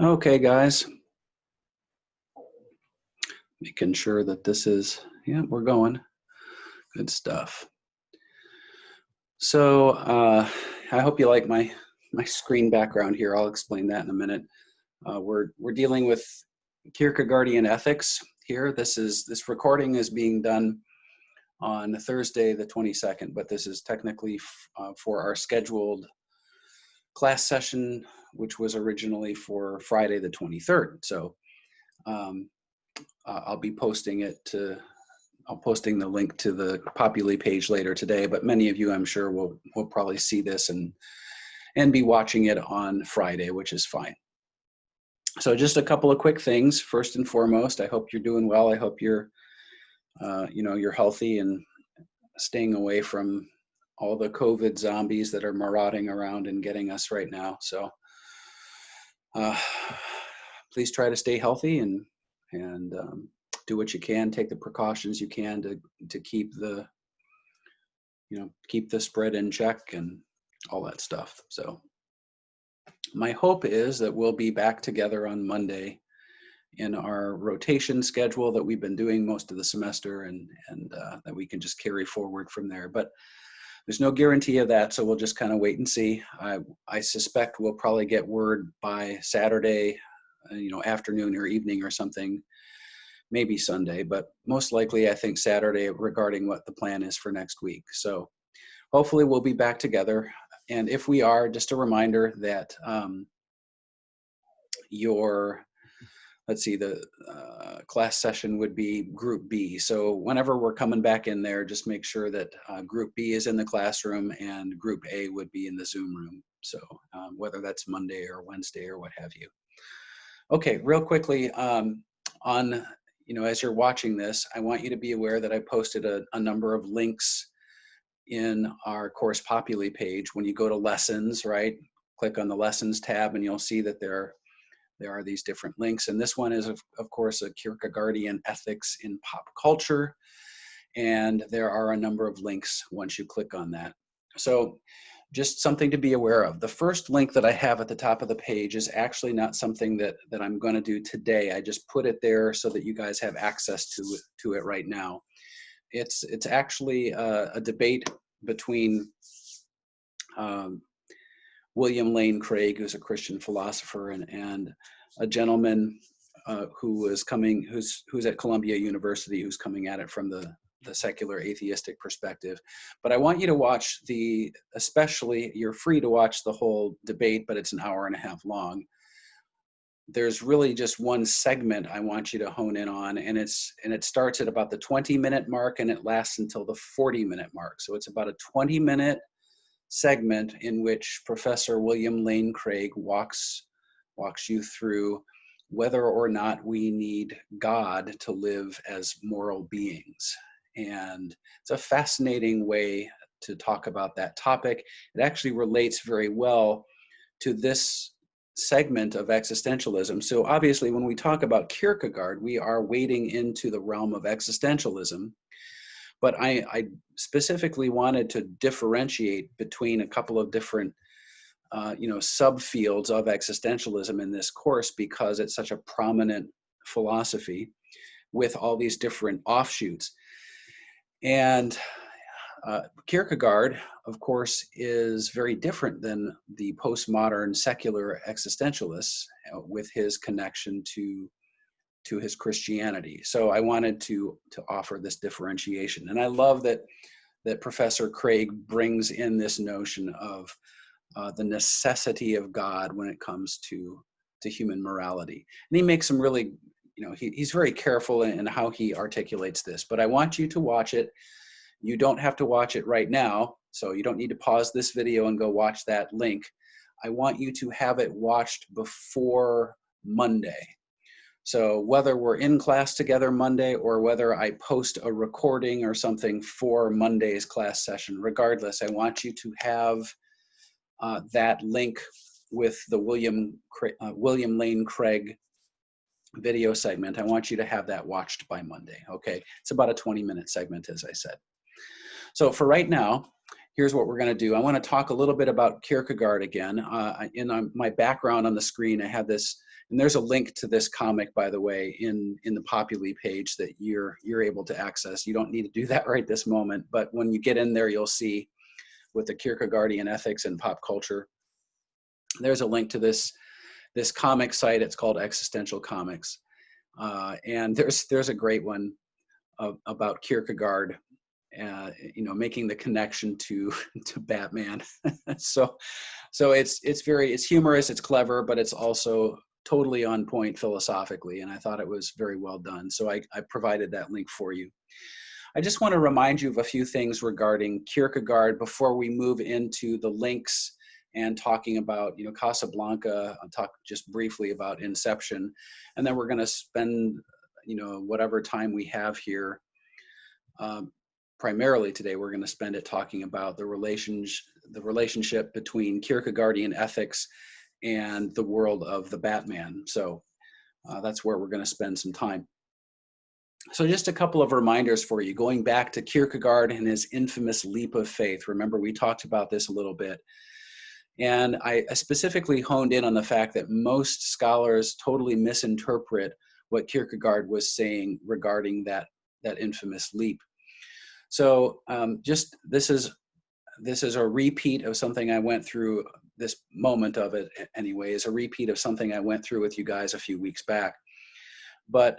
Okay, guys, making sure that this is, yeah, we're going. Good stuff. So I hope you like my screen background here. I'll explain that in a minute. We're dealing with Kierkegaardian ethics here. This recording is being done on Thursday the 22nd, but this is technically for our scheduled class session, which was originally for Friday the 23rd. So I'll be posting it to. I'll posting the link to the Populi page later today, but many of you, I'm sure, will probably see this and be watching it on Friday, which is fine. So just a couple of quick things. First and foremost, I hope you're doing well. I hope you're, you're healthy and staying away from all the COVID zombies that are marauding around and getting us right now. So please try to stay healthy and do what you can, take the precautions you can to keep the, keep the spread in check and all that stuff. So my hope is that we'll be back together on Monday in our rotation schedule that we've been doing most of the semester, and that we can just carry forward from there. But there's no guarantee of that, so we'll just kind of wait and see. I suspect we'll probably get word by Saturday, afternoon or evening or something, maybe Sunday, but most likely I think Saturday regarding what the plan is for next week. So hopefully we'll be back together. And if we are, just a reminder that the class session would be Group B. So whenever we're coming back in there, just make sure that Group B is in the classroom and Group A would be in the Zoom room. So whether that's Monday or Wednesday or what have you. Okay, real quickly as you're watching this, I want you to be aware that I posted a number of links in our course Populi page. When you go to lessons, right, click on the lessons tab and you'll see that there are these different links. And this one is, of course, a Kierkegaardian ethics in pop culture. And there are a number of links once you click on that. So just something to be aware of. The first link that I have at the top of the page is actually not something that I'm going to do today. I just put it there so that you guys have access to it right now. It's actually a debate between William Lane Craig, who's a Christian philosopher, and a gentleman who's at Columbia University, who's coming at it from the secular atheistic perspective. But I want you to watch you're free to watch the whole debate, but it's an hour and a half long. There's really just one segment I want you to hone in on, and it starts at about the 20-minute mark and it lasts until the 40-minute mark. So it's about a 20-minute segment in which Professor William Lane Craig walks you through whether or not we need God to live as moral beings. And it's a fascinating way to talk about that topic. It actually relates very well to this segment of existentialism. So obviously when we talk about Kierkegaard, we are wading into the realm of existentialism. But I specifically wanted to differentiate between a couple of different subfields of existentialism in this course, because it's such a prominent philosophy with all these different offshoots. And Kierkegaard, of course, is very different than the postmodern secular existentialists with his connection to his Christianity. So I wanted to offer this differentiation. And I love that Professor Craig brings in this notion of the necessity of God when it comes to human morality. And he makes some really, he's very careful in how he articulates this, but I want you to watch it. You don't have to watch it right now, so you don't need to pause this video and go watch that link. I want you to have it watched before Monday. So whether we're in class together Monday or whether I post a recording or something for Monday's class session, regardless, I want you to have that link with the William Lane Craig video segment. I want you to have that watched by Monday, okay? It's about a 20-minute segment, as I said. So for right now, here's what we're going to do. I want to talk a little bit about Kierkegaard again. In my background on the screen, I have this, and there's a link to this comic, by the way, in the Populi page that you're able to access. You don't need to do that right this moment, but when you get in there, you'll see with the Kierkegaardian ethics and pop culture, there's a link to this comic site. It's called Existential Comics, and there's a great one about Kierkegaard. Making the connection to Batman. so it's humorous, it's clever, but it's also totally on point philosophically. And I thought it was very well done. So I provided that link for you. I just want to remind you of a few things regarding Kierkegaard before we move into the links and talking about, Casablanca. I'll talk just briefly about Inception, and then we're going to spend, whatever time we have here. Primarily today, we're going to spend it talking about the relationship between Kierkegaardian ethics and the world of the Batman. So that's where we're going to spend some time. So just a couple of reminders for you, going back to Kierkegaard and his infamous leap of faith. Remember, we talked about this a little bit. And I specifically honed in on the fact that most scholars totally misinterpret what Kierkegaard was saying regarding that infamous leap. So this is a repeat of something I went through. This moment of it, anyway, is a repeat of something I went through with you guys a few weeks back. But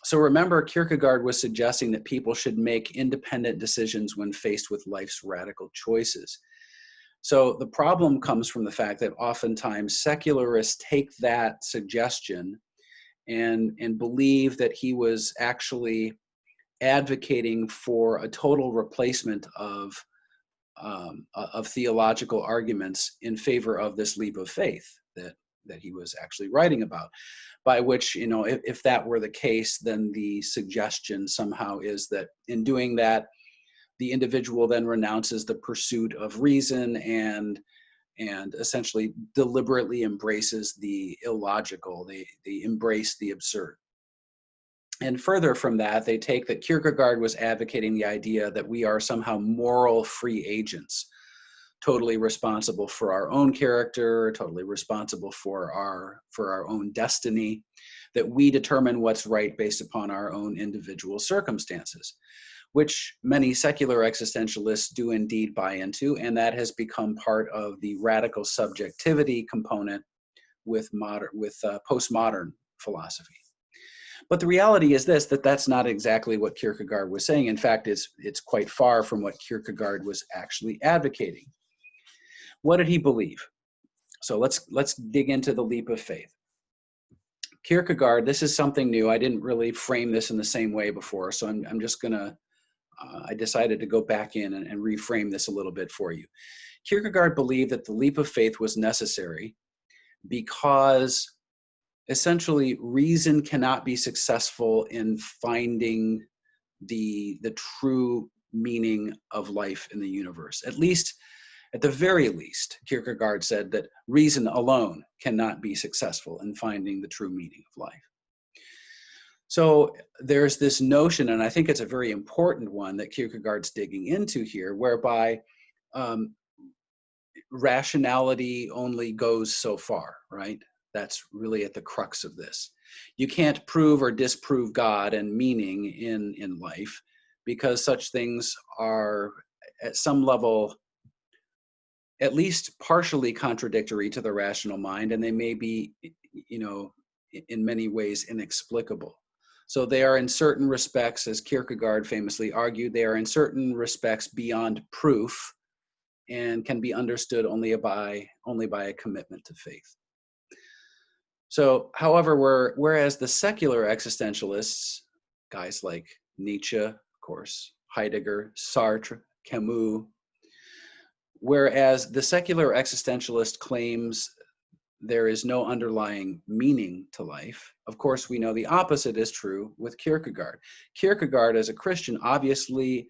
so remember, Kierkegaard was suggesting that people should make independent decisions when faced with life's radical choices. So the problem comes from the fact that oftentimes secularists take that suggestion and believe that he was actually advocating for a total replacement of theological arguments in favor of this leap of faith that he was actually writing about. By which, if that were the case, then the suggestion somehow is that in doing that, the individual then renounces the pursuit of reason and essentially deliberately embraces the illogical. They embrace the absurd. And further from that, they take that Kierkegaard was advocating the idea that we are somehow moral free agents, totally responsible for our own character, totally responsible for our own destiny, that we determine what's right based upon our own individual circumstances, which many secular existentialists do indeed buy into, and that has become part of the radical subjectivity component with postmodern philosophy. But the reality is that's not exactly what Kierkegaard was saying. In fact, it's quite far from what Kierkegaard was actually advocating. What did he believe? So let's dig into the leap of faith. Kierkegaard, this is something new. I didn't really frame this in the same way before, so I'm just gonna, I decided to go back in and reframe this a little bit for you. Kierkegaard believed that the leap of faith was necessary because essentially reason cannot be successful in finding the true meaning of life in the universe. At the very least, Kierkegaard said that reason alone cannot be successful in finding the true meaning of life. So there's this notion, and I think it's a very important one that Kierkegaard's digging into here, whereby rationality only goes so far, right? That's really at the crux of this. You can't prove or disprove God and meaning in life because such things are at some level at least partially contradictory to the rational mind, and they may be, in many ways inexplicable. So they are in certain respects, as Kierkegaard famously argued, they are in certain respects beyond proof and can be understood only by a commitment to faith. So, however, whereas the secular existentialists, guys like Nietzsche, of course, Heidegger, Sartre, Camus, whereas the secular existentialist claims there is no underlying meaning to life, of course, we know the opposite is true with Kierkegaard. Kierkegaard, as a Christian, obviously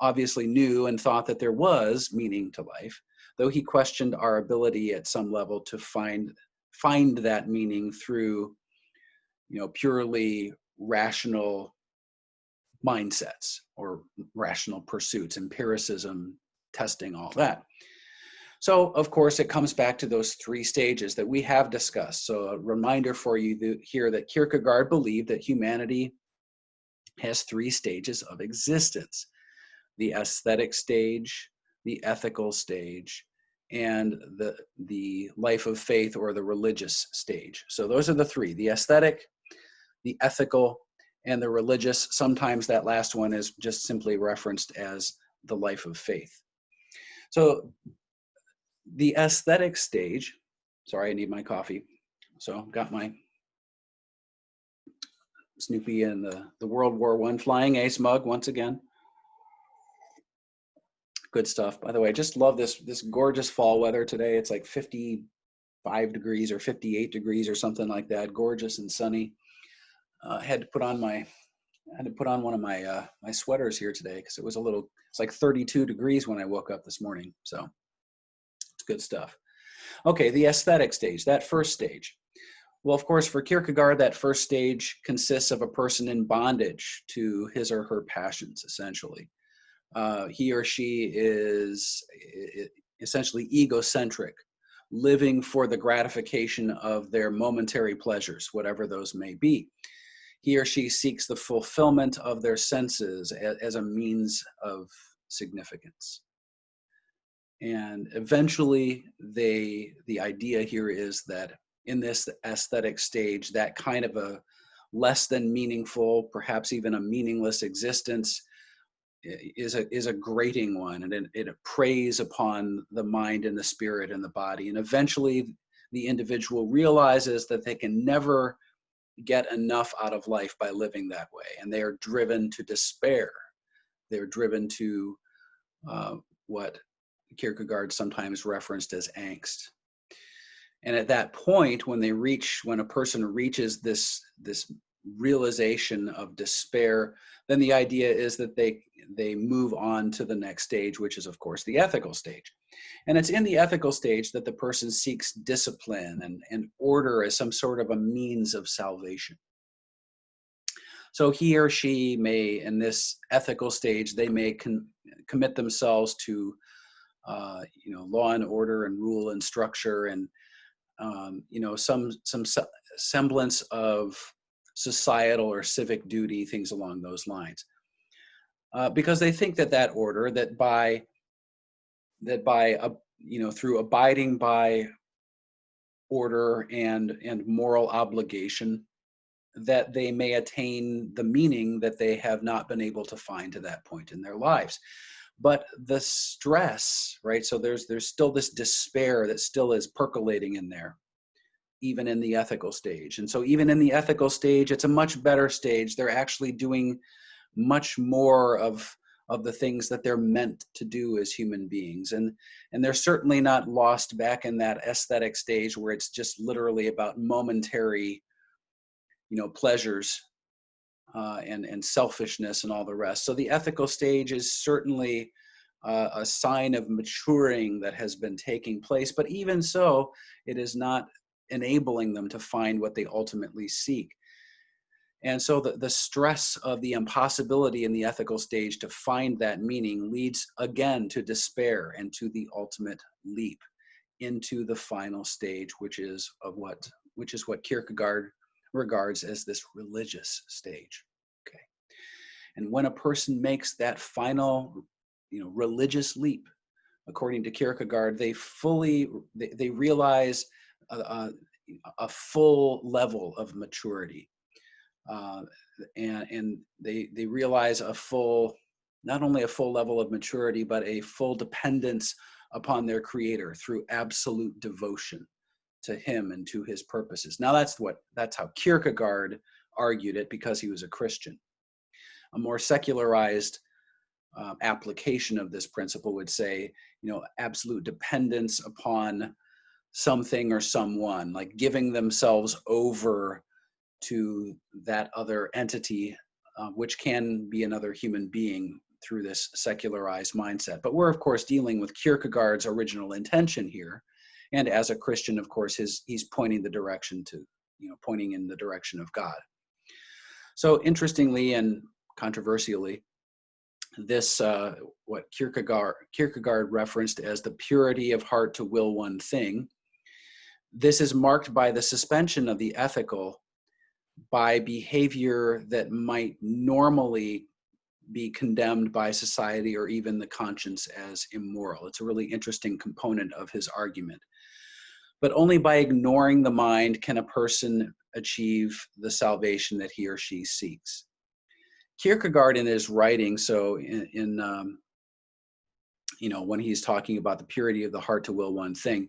knew and thought that there was meaning to life, though he questioned our ability at some level to find that meaning through, purely rational mindsets or rational pursuits, empiricism, testing, all that. So, of course, it comes back to those three stages that we have discussed. So a reminder for you here that Kierkegaard believed that humanity has three stages of existence: the aesthetic stage, the ethical stage, and the life of faith or the religious stage. So those are the three: the aesthetic, the ethical, and the religious. Sometimes that last one is just simply referenced as the life of faith. So the aesthetic stage, sorry, I need my coffee. So got my Snoopy and the World War I Flying Ace mug once again. Good stuff. By the way, I just love this gorgeous fall weather today. It's like 55 degrees or 58 degrees or something like that. Gorgeous and sunny. I had to put on one of my my sweaters here today because it's like 32 degrees when I woke up this morning. So it's good stuff. Okay, the aesthetic stage, that first stage. Well, of course, for Kierkegaard, that first stage consists of a person in bondage to his or her passions, essentially. He or she is essentially egocentric, living for the gratification of their momentary pleasures, whatever those may be. He or she seeks the fulfillment of their senses as a means of significance. And eventually, the idea here is that in this aesthetic stage, that kind of a less than meaningful, perhaps even a meaningless existence is a grating one, and it preys upon the mind and the spirit and the body. And eventually, the individual realizes that they can never get enough out of life by living that way, and they are driven to despair. They're driven to what Kierkegaard sometimes referenced as angst. And at that point, when a person reaches this realization of despair, then the idea is that they move on to the next stage, which is, of course, the ethical stage. And it's in the ethical stage that the person seeks discipline and order as some sort of a means of salvation. So he or she may, in this ethical stage, they may commit themselves to law and order and rule and structure and some semblance of societal or civic duty, things along those lines, because they think that order, through abiding by order and moral obligation, that they may attain the meaning that they have not been able to find to that point in their lives. But the stress, right? So there's still this despair that still is percolating in there, even in the ethical stage. And so even in the ethical stage, it's a much better stage. They're actually doing much more of the things that they're meant to do as human beings. And they're certainly not lost back in that aesthetic stage where it's just literally about momentary, pleasures and selfishness and all the rest. So the ethical stage is certainly a sign of maturing that has been taking place, but even so, it is not enabling them to find what they ultimately seek. And so the stress of the impossibility in the ethical stage to find that meaning leads again to despair and to the ultimate leap into the final stage, which is what Kierkegaard regards as this religious stage. Okay. And when a person makes that final, religious leap, according to Kierkegaard, they realize a full level of maturity, and they realize not only a full level of maturity, but a full dependence upon their Creator through absolute devotion to him and to his purposes. Now that's how Kierkegaard argued it, because he was a Christian. A more secularized application of this principle would say, absolute dependence upon something or someone, like giving themselves over to that other entity, which can be another human being through this secularized mindset. But we're, of course, dealing with Kierkegaard's original intention here. And as a Christian, of course, he's pointing in the direction of God. So interestingly, and controversially, this what Kierkegaard referenced as the purity of heart to will one thing. This is marked by the suspension of the ethical by behavior that might normally be condemned by society or even the conscience as immoral. It's a really interesting component of his argument. But only by ignoring the mind can a person achieve the salvation that he or she seeks. Kierkegaard in his writing, so when he's talking about the purity of the heart to will one thing,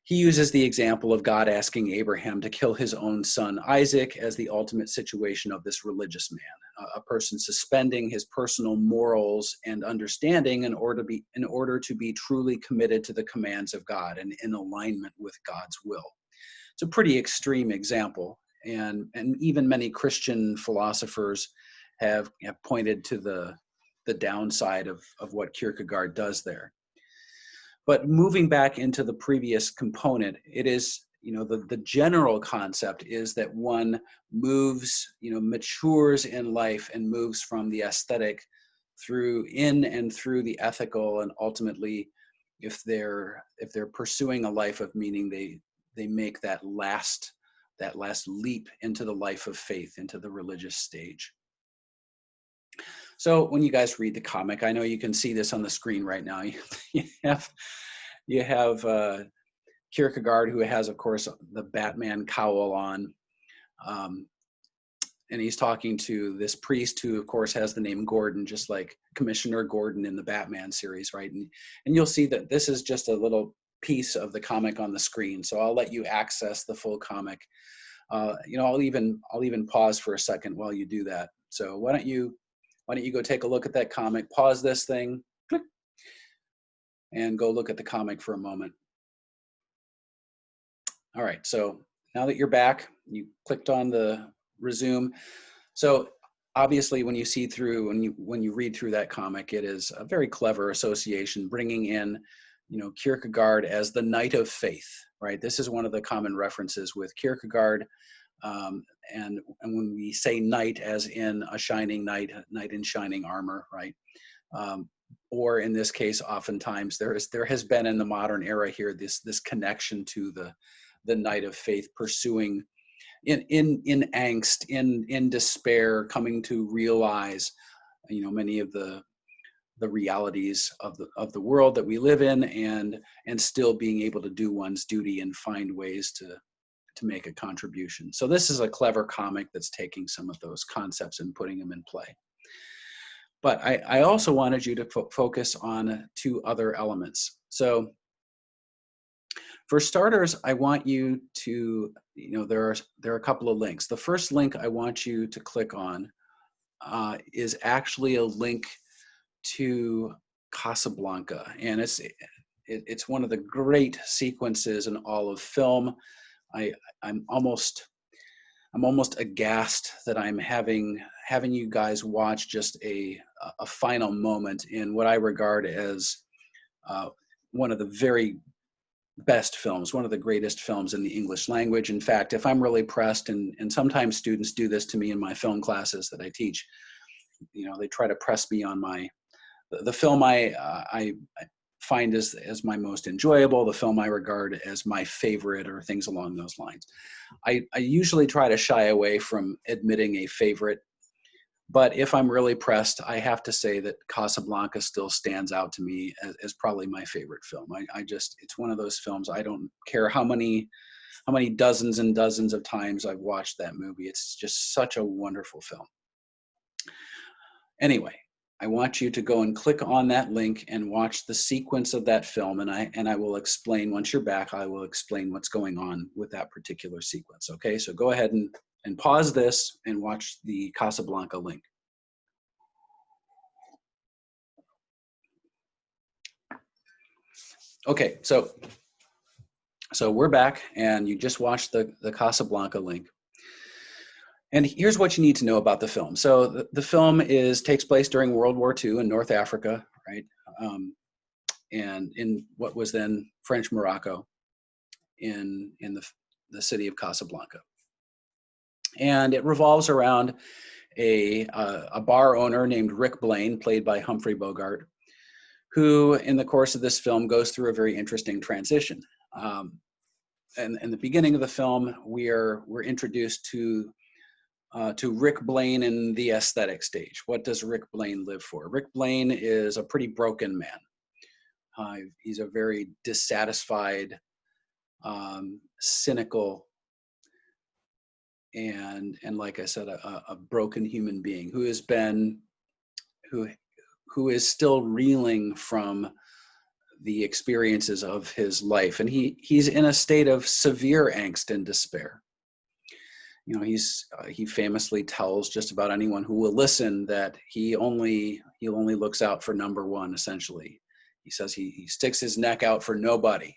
he uses the example of God asking Abraham to kill his own son Isaac as the ultimate situation of this religious man, a person suspending his personal morals and understanding in order to be truly committed to the commands of God and in alignment with God's will. It's a pretty extreme example, and even many Christian philosophers have pointed to the downside of what Kierkegaard does there. But moving back into the previous component, it is, the general concept is that one moves, matures in life and moves from the aesthetic through the ethical, and ultimately, if they're pursuing a life of meaning, they make that last leap into the life of faith, into the religious stage. So when you guys read the comic, I know you can see this on the screen right now. You have Kierkegaard, who has, of course, the Batman cowl on, and he's talking to this priest who, of course, has the name Gordon, just like Commissioner Gordon in the Batman series, right? And you'll see that this is just a little piece of the comic on the screen, so I'll let you access the full comic. I'll even pause for a second while you do that. So why don't you go take a look at that comic, pause this thing, click, and go look at the comic for a moment. All right, so now that you're back, you clicked on the resume. So obviously when you read through that comic, it is a very clever association, bringing in, Kierkegaard as the knight of faith, right? This is one of the common references with Kierkegaard. And when we say knight, as in a shining knight, a knight in shining armor, right? Or in this case, oftentimes there has been in the modern era here this connection to the knight of faith, pursuing in angst, in despair, coming to realize, many of the realities of the world that we live in, and still being able to do one's duty and find ways to make a contribution. So this is a clever comic that's taking some of those concepts and putting them in play. But I also wanted you to focus on two other elements. So for starters, I want you to, there are a couple of links. The first link I want you to click on is actually a link to Casablanca, and it's one of the great sequences in all of film. I'm almost aghast that I'm having you guys watch just a final moment in what I regard as one of the very best films, one of the greatest films in the English language. In fact, if I'm really pressed, and sometimes students do this to me in my film classes that I teach, they try to press me on the film I find as my most enjoyable, the film I regard as my favorite, or things along those lines. I usually try to shy away from admitting a favorite, but if I'm really pressed, I have to say that Casablanca still stands out to me as probably my favorite film. It's one of those films, I don't care how many dozens and dozens of times I've watched that movie. It's just such a wonderful film. Anyway, I want you to go and click on that link and watch the sequence of that film, and I will explain, once you're back, I will explain what's going on with that particular sequence. Okay, so go ahead and pause this and watch the Casablanca link. Okay, so we're back, and you just watched the Casablanca link. And here's what you need to know about the film. So the film takes place during World War II in North Africa, right? And in what was then French Morocco, in the city of Casablanca. And it revolves around a bar owner named Rick Blaine, played by Humphrey Bogart, who in the course of this film goes through a very interesting transition. And in the beginning of the film, we're introduced to Rick Blaine in the aesthetic stage. What does Rick Blaine live for? Rick Blaine is a pretty broken man. He's a very dissatisfied, cynical, and like I said, a broken human being who is still reeling from the experiences of his life, and he's in a state of severe angst and despair. You know, he famously tells just about anyone who will listen that he only looks out for number one. Essentially, he says he sticks his neck out for nobody,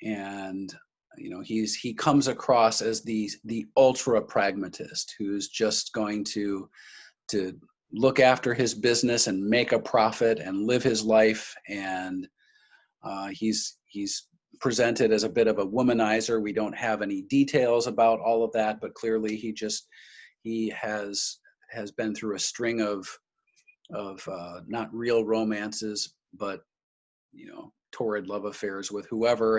and you know, he comes across as the ultra pragmatist who's just going to look after his business and make a profit and live his life. And he's presented as a bit of a womanizer. We don't have any details about all of that, but clearly he has been through a string of not real romances, but you know, torrid love affairs with whoever,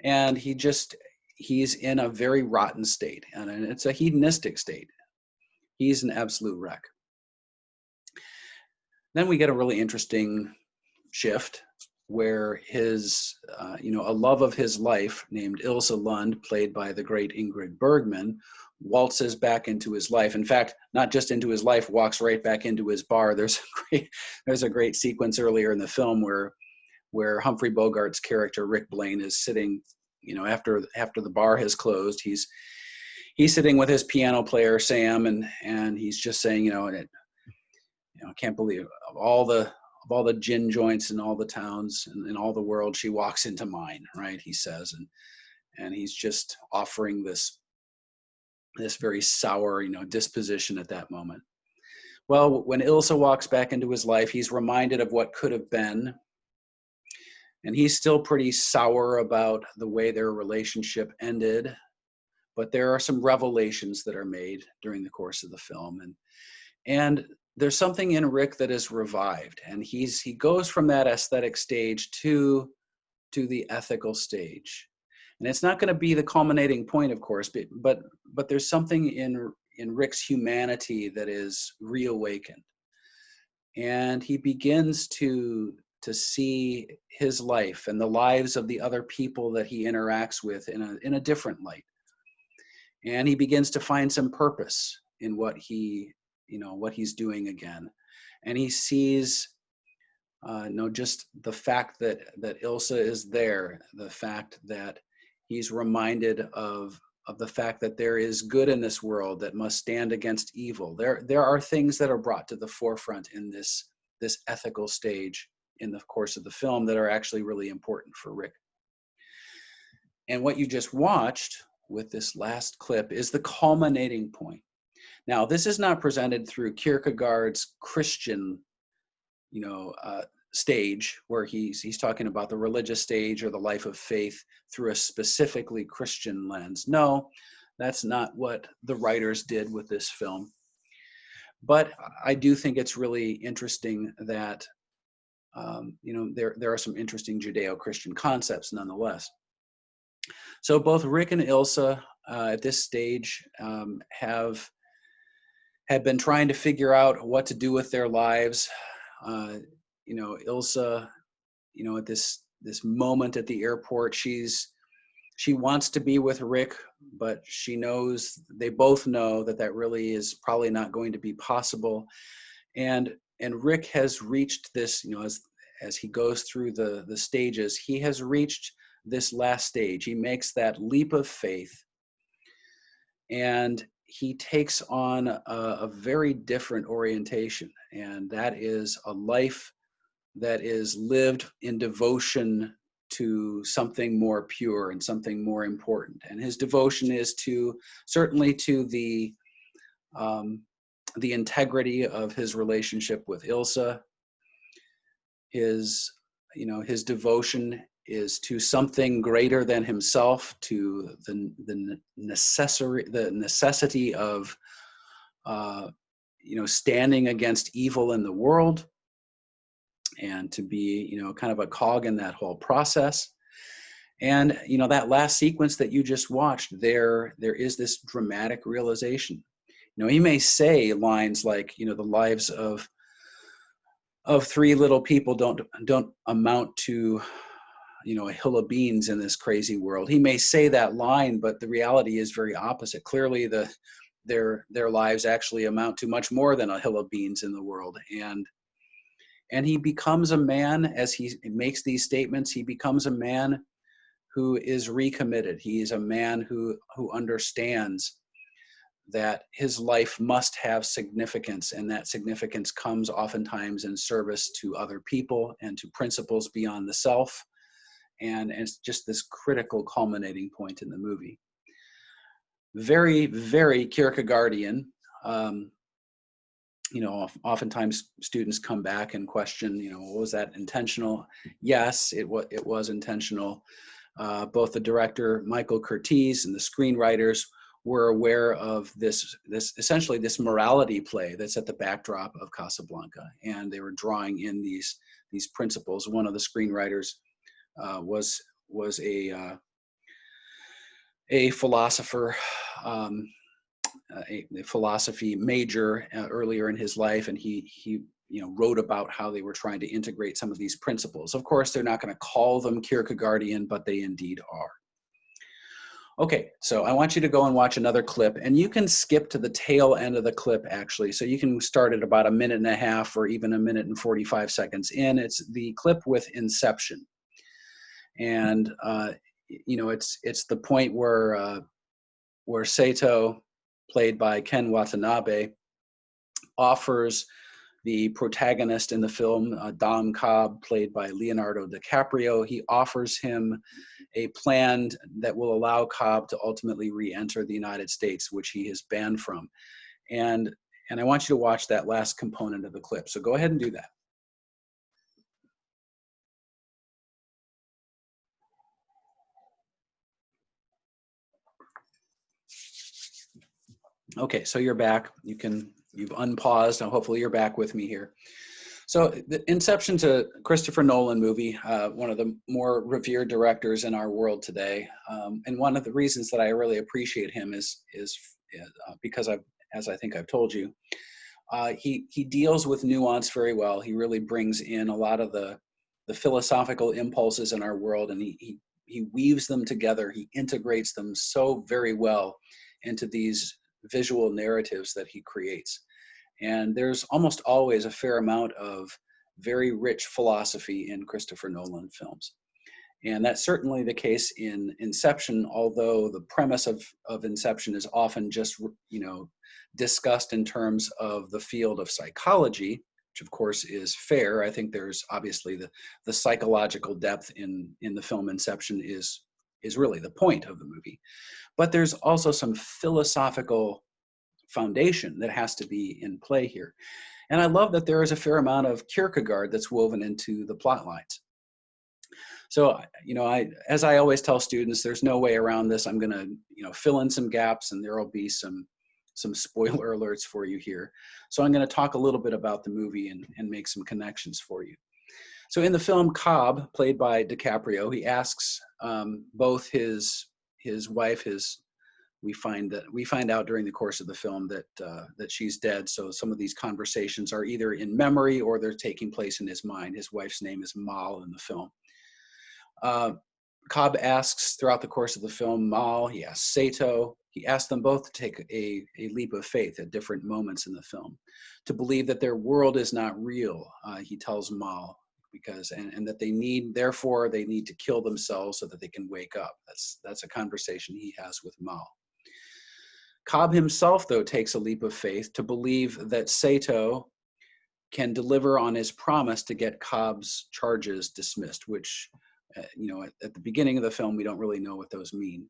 and he's in a very rotten state, and it's a hedonistic state. He's an absolute wreck. Then we get a really interesting shift where his, a love of his life named Ilse Lund, played by the great Ingrid Bergman, waltzes back into his life. In fact, not just into his life, walks right back into his bar. There's a great sequence earlier in the film where Humphrey Bogart's character, Rick Blaine, is sitting, you know, after the bar has closed, he's sitting with his piano player, Sam, and he's just saying, I can't believe of all the gin joints in all the towns and in all the world, she walks into mine, right? He says, and he's just offering this very sour, disposition at that moment. Well, when Ilse walks back into his life, he's reminded of what could have been, and he's still pretty sour about the way their relationship ended. But there are some revelations that are made during the course of the film, and there's something in Rick that is revived, and he goes from that aesthetic stage to the ethical stage. And it's not going to be the culminating point, of course, but there's something in Rick's humanity that is reawakened, and he begins to see his life and the lives of the other people that he interacts with in a different light, and he begins to find some purpose in what he's doing again. And he sees just the fact that Ilse is there, the fact that he's reminded of the fact that there is good in this world that must stand against evil. There are things that are brought to the forefront in this ethical stage in the course of the film that are actually really important for Rick. And what you just watched with this last clip is the culminating point. Now, this is not presented through Kierkegaard's Christian, stage, where he's talking about the religious stage or the life of faith through a specifically Christian lens. No, that's not what the writers did with this film. But I do think it's really interesting that, there are some interesting Judeo-Christian concepts nonetheless. So both Rick and Ilse at this stage have been trying to figure out what to do with their lives. Ilse, at this moment at the airport, she wants to be with Rick, but they both know that really is probably not going to be possible. And Rick has reached this, as he goes through the stages, he has reached this last stage. He makes that leap of faith, and he takes on a very different orientation, and that is a life that is lived in devotion to something more pure and something more important. And his devotion is certainly to the integrity of his relationship with Ilse. His devotion is to something greater than himself, to the necessity of standing against evil in the world, and to be, kind of a cog in that whole process. And, that last sequence that you just watched, there is this dramatic realization. He may say lines like, the lives of three little people don't amount to, a hill of beans in this crazy world. He may say that line, but the reality is very opposite. Clearly, their lives actually amount to much more than a hill of beans in the world. And he becomes a man, as he makes these statements, he becomes a man who is recommitted. He is a man who understands that his life must have significance, and that significance comes oftentimes in service to other people and to principles beyond the self. And it's just this critical culminating point in the movie. Very, very Kierkegaardian. Oftentimes students come back and question, was that intentional? Yes, it was intentional. Both the director, Michael Curtiz, and the screenwriters were aware of this essentially this morality play that's at the backdrop of Casablanca, and they were drawing in these principles. One of the screenwriters was a philosopher, a philosophy major earlier in his life, and he wrote about how they were trying to integrate some of these principles. Of course, they're not going to call them Kierkegaardian, but they indeed are. Okay, so I want you to go and watch another clip, and you can skip to the tail end of the clip, actually. So you can start at about 1.5 minutes or even 1 minute and 45 seconds in. It's the clip with Inception. And, it's the point where Sato, played by Ken Watanabe, offers the protagonist in the film, Dom Cobb, played by Leonardo DiCaprio, he offers him a plan that will allow Cobb to ultimately re-enter the United States, which he is banned from. And I want you to watch that last component of the clip. So go ahead and do that. Okay, so you're back. You've unpaused, and hopefully you're back with me here. So the Inception's a Christopher Nolan movie, one of the more revered directors in our world today. And one of the reasons that I really appreciate him is because as I think I've told you, he deals with nuance very well. He really brings in a lot of the philosophical impulses in our world, and he weaves them together. He integrates them so very well into these visual narratives that he creates. And there's almost always a fair amount of very rich philosophy in Christopher Nolan films. And that's certainly the case in Inception, although the premise of Inception is often just, discussed in terms of the field of psychology, which of course is fair. I think there's obviously the psychological depth in the film Inception is really the point of the movie. But there's also some philosophical foundation that has to be in play here. And I love that there is a fair amount of Kierkegaard that's woven into the plot lines. So, as I always tell students, there's no way around this. I'm going to, fill in some gaps, and there will be some spoiler alerts for you here. So I'm going to talk a little bit about the movie and make some connections for you. So in the film, Cobb, played by DiCaprio, he asks both his wife, we find out during the course of the film that she's dead. So some of these conversations are either in memory or they're taking place in his mind. His wife's name is Mal in the film. Cobb asks throughout the course of the film, Mal, he asks Sato, he asks them both to take a leap of faith at different moments in the film, to believe that their world is not real, he tells Mal, and that therefore they need to kill themselves so that they can wake up. That's a conversation he has with Mal. Cobb himself, though, takes a leap of faith to believe that Sato can deliver on his promise to get Cobb's charges dismissed, which, at the beginning of the film, we don't really know what those mean.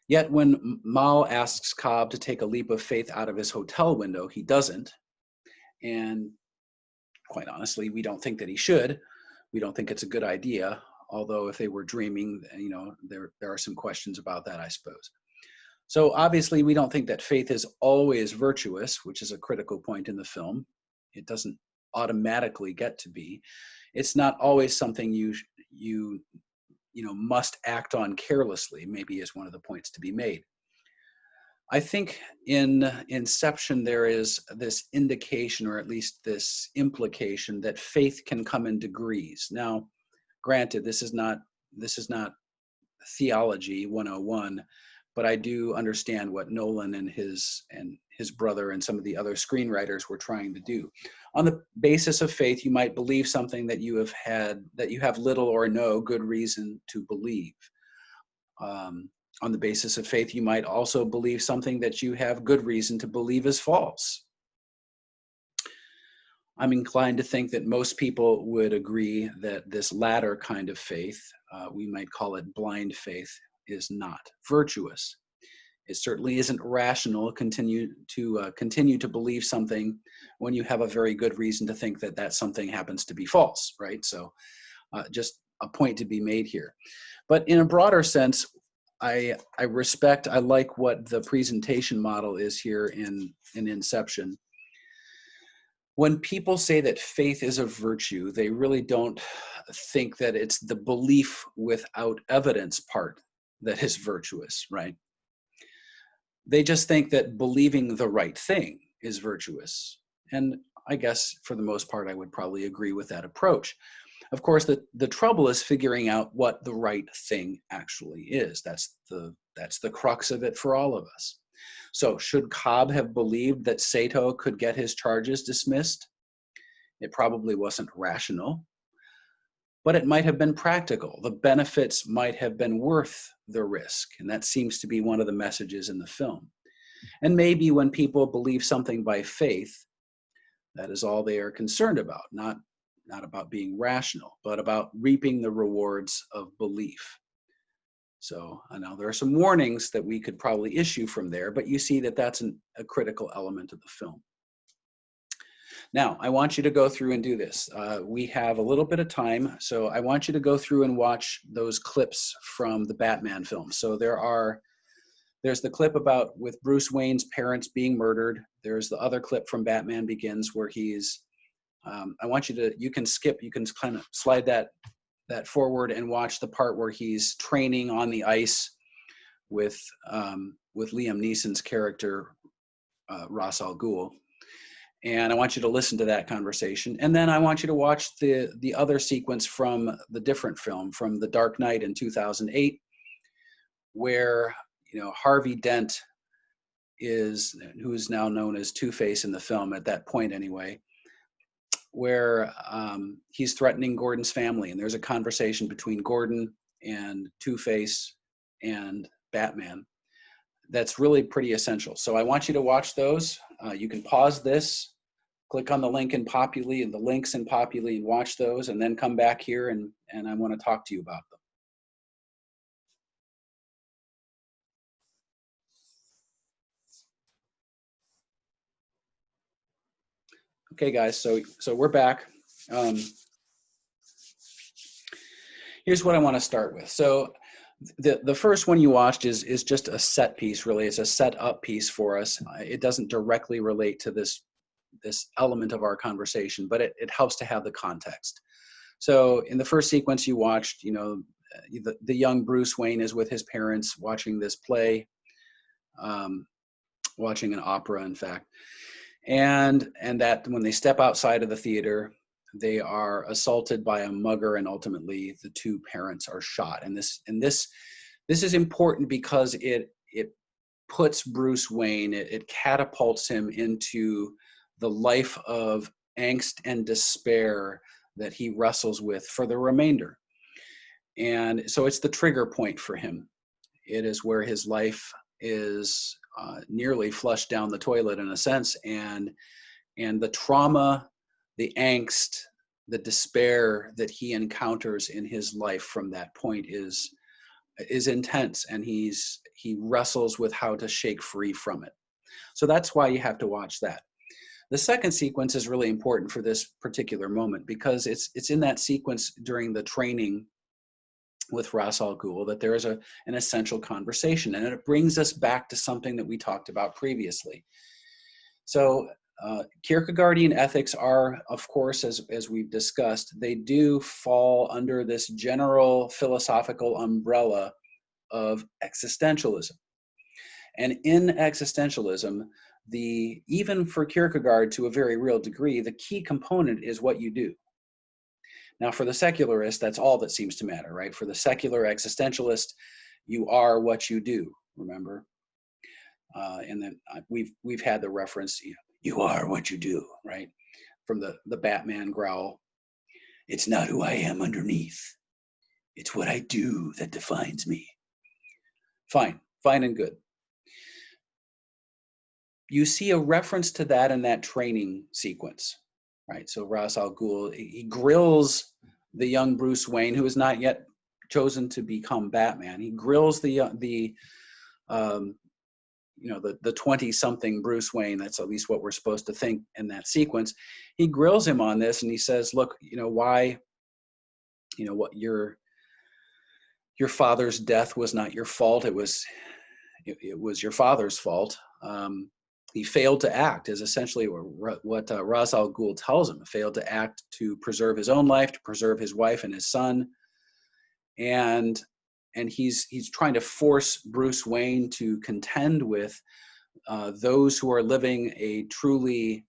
Yet when Mal asks Cobb to take a leap of faith out of his hotel window, he doesn't. And quite honestly, we don't think that he should. We don't think it's a good idea, although if they were dreaming, there are some questions about that, I suppose. So obviously we don't think that faith is always virtuous, which is a critical point in the film. It doesn't automatically get to be. It's not always something you must act on carelessly, maybe is one of the points to be made. I think in Inception there is this indication, or at least this implication, that faith can come in degrees. Now, granted, this is not theology 101, but I do understand what Nolan and his brother and some of the other screenwriters were trying to do. On the basis of faith, you might believe something that you have little or no good reason to believe. On the basis of faith, you might also believe something that you have good reason to believe is false. I'm inclined to think that most people would agree that this latter kind of faith, we might call it blind faith, is not virtuous. It certainly isn't rational continue to believe something when you have a very good reason to think that that something happens to be false, right? So just a point to be made here. But in a broader sense, I like what the presentation model is here in Inception. When people say that faith is a virtue, they really don't think that it's the belief without evidence part that is virtuous, right? They just think that believing the right thing is virtuous. And I guess for the most part, I would probably agree with that approach. Of course, the trouble is figuring out what the right thing actually is. That's the crux of it for all of us. So should Cobb have believed that Sato could get his charges dismissed? It probably wasn't rational, but it might have been practical. The benefits might have been worth the risk, and that seems to be one of the messages in the film. And maybe when people believe something by faith, that is all they are concerned about, not about being rational, but about reaping the rewards of belief. So I know there are some warnings that we could probably issue from there, but you see that that's a critical element of the film. Now, I want you to go through and do this. We have a little bit of time, so I want you to go through and watch those clips from the Batman film. So there's the clip about with Bruce Wayne's parents being murdered. There's the other clip from Batman Begins where he's, I want you can kind of slide that forward and watch the part where he's training on the ice with Liam Neeson's character, Ra's al Ghul. And I want you to listen to that conversation. And then I want you to watch the other sequence from the different film, from The Dark Knight in 2008, where Harvey Dent who's now known as Two-Face in the film at that point anyway, where he's threatening Gordon's family. And there's a conversation between Gordon and Two-Face and Batman that's really pretty essential. So I want you to watch those. You can pause this, click on the link in Populi and the links in Populi and watch those, and then come back here and I want to talk to you about them. Okay, guys, so we're back. Here's what I want to start with. So the first one you watched is just a set piece, really. It's a set up piece for us. It doesn't directly relate to this element of our conversation, but it helps to have the context. So in the first sequence you watched, the young Bruce Wayne is with his parents watching this play, watching an opera, in fact. And that when they step outside of the theater, they are assaulted by a mugger, and ultimately the two parents are shot. And this is important because it puts Bruce Wayne, it catapults him into the life of angst and despair that he wrestles with for the remainder. And so it's the trigger point for him. It is where his life is nearly flushed down the toilet in a sense, and the trauma, the angst, the despair that he encounters in his life from that point is intense, and he wrestles with how to shake free from it. So that's why you have to watch that. The second sequence is really important for this particular moment because it's in that sequence during the training with Ras Al Ghul, that there is an essential conversation. And it brings us back to something that we talked about previously. So Kierkegaardian ethics are, of course, as we've discussed, they do fall under this general philosophical umbrella of existentialism. And in existentialism, even for Kierkegaard to a very real degree, the key component is what you do. Now, for the secularist, that's all that seems to matter, right? For the secular existentialist, you are what you do, remember? And then we've had the reference, you are what you do, right? From the Batman growl. It's not who I am underneath. It's what I do that defines me. Fine and good. You see a reference to that in that training sequence, right? So Ras Al Ghul, he grills the young Bruce Wayne, who has not yet chosen to become Batman. He grills the 20-something Bruce Wayne. That's at least what we're supposed to think in that sequence. He grills him on this, and he says, "Look, why? What your father's death was not your fault. It was your father's fault. He failed to act," is essentially what Ras Al Ghul tells him. Failed to act to preserve his own life, to preserve his wife and his son, and he's trying to force Bruce Wayne to contend with those who are living a truly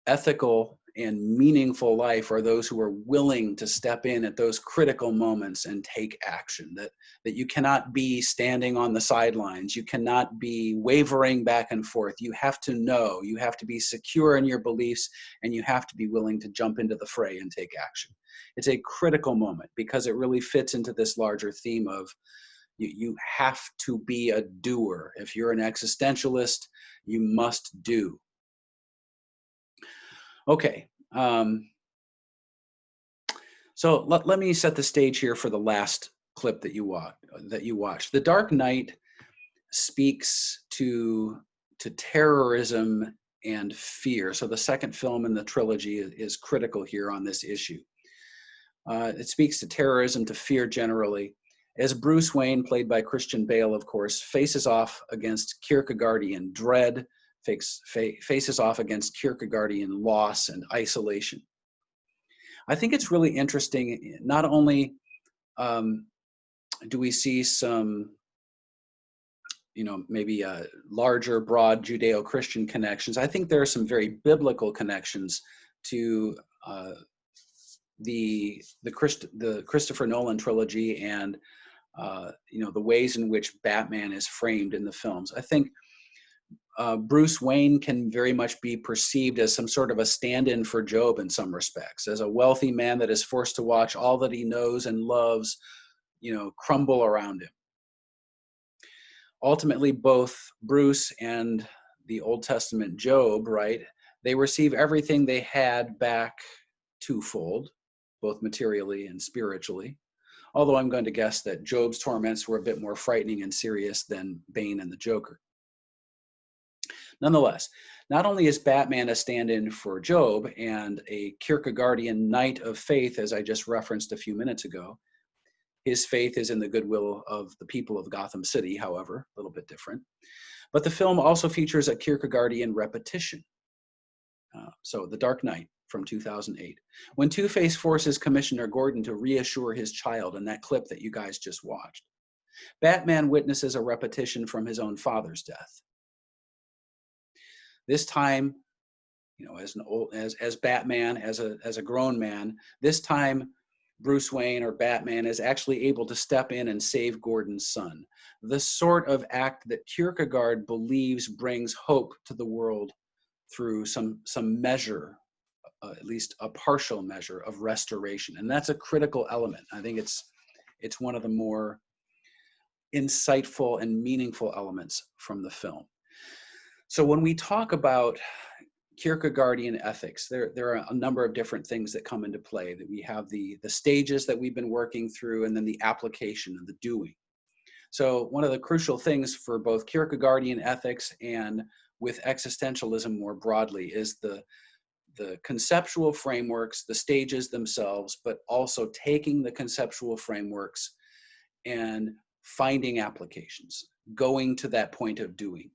ethical and meaningful life, are those who are willing to step in at those critical moments and take action. That you cannot be standing on the sidelines. You cannot be wavering back and forth. You have to know. You have to be secure in your beliefs, and you have to be willing to jump into the fray and take action. It's a critical moment because it really fits into this larger theme of you have to be a doer. If you're an existentialist, you must do. Okay, so let me set the stage here for the last clip that you watched. The Dark Knight speaks to terrorism and fear. So the second film in the trilogy is critical here on this issue. It speaks to terrorism, to fear generally, as Bruce Wayne, played by Christian Bale, of course, faces off against Kierkegaardian dread, faces off against Kierkegaardian loss and isolation. I think it's really interesting. Not only do we see some, maybe larger, broad Judeo-Christian connections, I think there are some very biblical connections to the Christopher Nolan trilogy and the ways in which Batman is framed in the films. I think Bruce Wayne can very much be perceived as some sort of a stand-in for Job in some respects, as a wealthy man that is forced to watch all that he knows and loves, crumble around him. Ultimately, both Bruce and the Old Testament Job, right, they receive everything they had back twofold, both materially and spiritually. Although I'm going to guess that Job's torments were a bit more frightening and serious than Bane and the Joker. Nonetheless, not only is Batman a stand-in for Job and a Kierkegaardian knight of faith, as I just referenced a few minutes ago, his faith is in the goodwill of the people of Gotham City, however, a little bit different. But the film also features a Kierkegaardian repetition. So The Dark Knight from 2008, when Two-Face forces Commissioner Gordon to reassure his child in that clip that you guys just watched. Batman witnesses a repetition from his own father's death. This time, as Batman, as a grown man, this time Bruce Wayne or Batman is actually able to step in and save Gordon's son. The sort of act that Kierkegaard believes brings hope to the world through some measure, at least a partial measure of restoration. And that's a critical element. I think it's one of the more insightful and meaningful elements from the film. So when we talk about Kierkegaardian ethics, there are a number of different things that come into play. That we have the stages that we've been working through, and then the application and the doing. So one of the crucial things for both Kierkegaardian ethics and with existentialism more broadly is the the conceptual frameworks, the stages themselves, but also taking the conceptual frameworks and finding applications, going to that point of doing.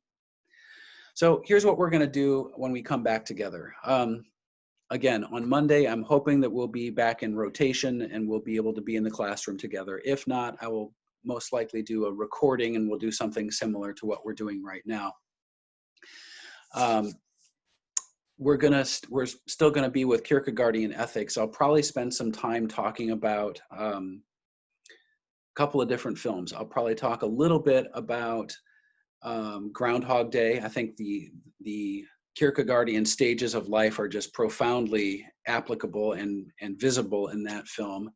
So here's what we're going to do when we come back together. Again, on Monday, I'm hoping that we'll be back in rotation and we'll be able to be in the classroom together. If not, I will most likely do a recording and we'll do something similar to what we're doing right now. We're still gonna be with Kierkegaardian ethics. I'll probably spend some time talking about a couple of different films. I'll probably talk a little bit about Groundhog Day. I think the Kierkegaardian stages of life are just profoundly applicable and visible in that film.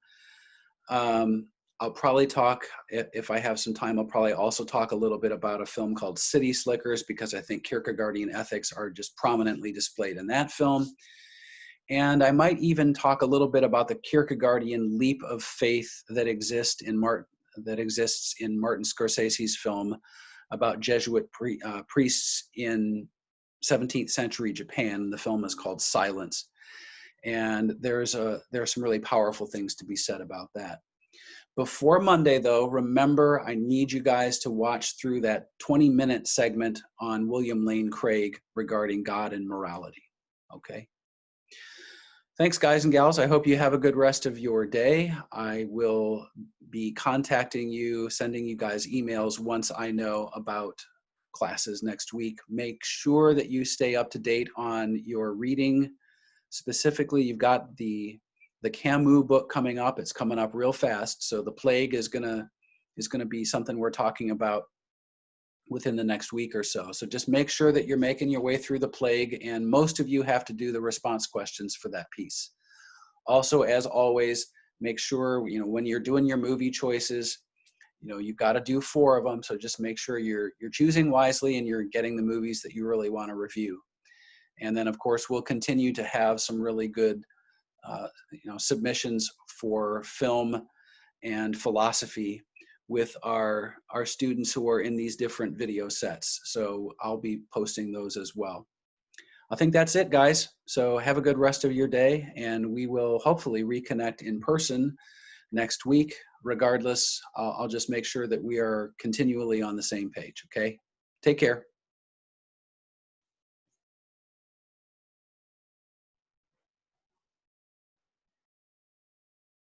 I'll probably talk, if I have some time, I'll probably also talk a little bit about a film called City Slickers, because I think Kierkegaardian ethics are just prominently displayed in that film. And I might even talk a little bit about the Kierkegaardian leap of faith that exists in Martin Scorsese's film about Jesuit priests in 17th century Japan. The film is called Silence. And there are some really powerful things to be said about that. Before Monday, though, remember, I need you guys to watch through that 20-minute segment on William Lane Craig regarding God and morality, okay? Thanks, guys and gals. I hope you have a good rest of your day. I will be contacting you, sending you guys emails once I know about classes next week. Make sure that you stay up to date on your reading. Specifically, you've got the Camus book coming up. It's coming up real fast. So The Plague is gonna be something we're talking about within the next week or so. So just make sure that you're making your way through The Plague, and most of you have to do the response questions for that piece. Also, as always, make sure, when you're doing your movie choices, you've got to do 4 of them. So just make sure you're choosing wisely and you're getting the movies that you really want to review. And then, of course, we'll continue to have some really good submissions for film and philosophy with our students who are in these different video sets. So I'll be posting those as well. I think that's it, guys. So have a good rest of your day, and we will hopefully reconnect in person next week. Regardless, I'll just make sure that we are continually on the same page, okay? Take care.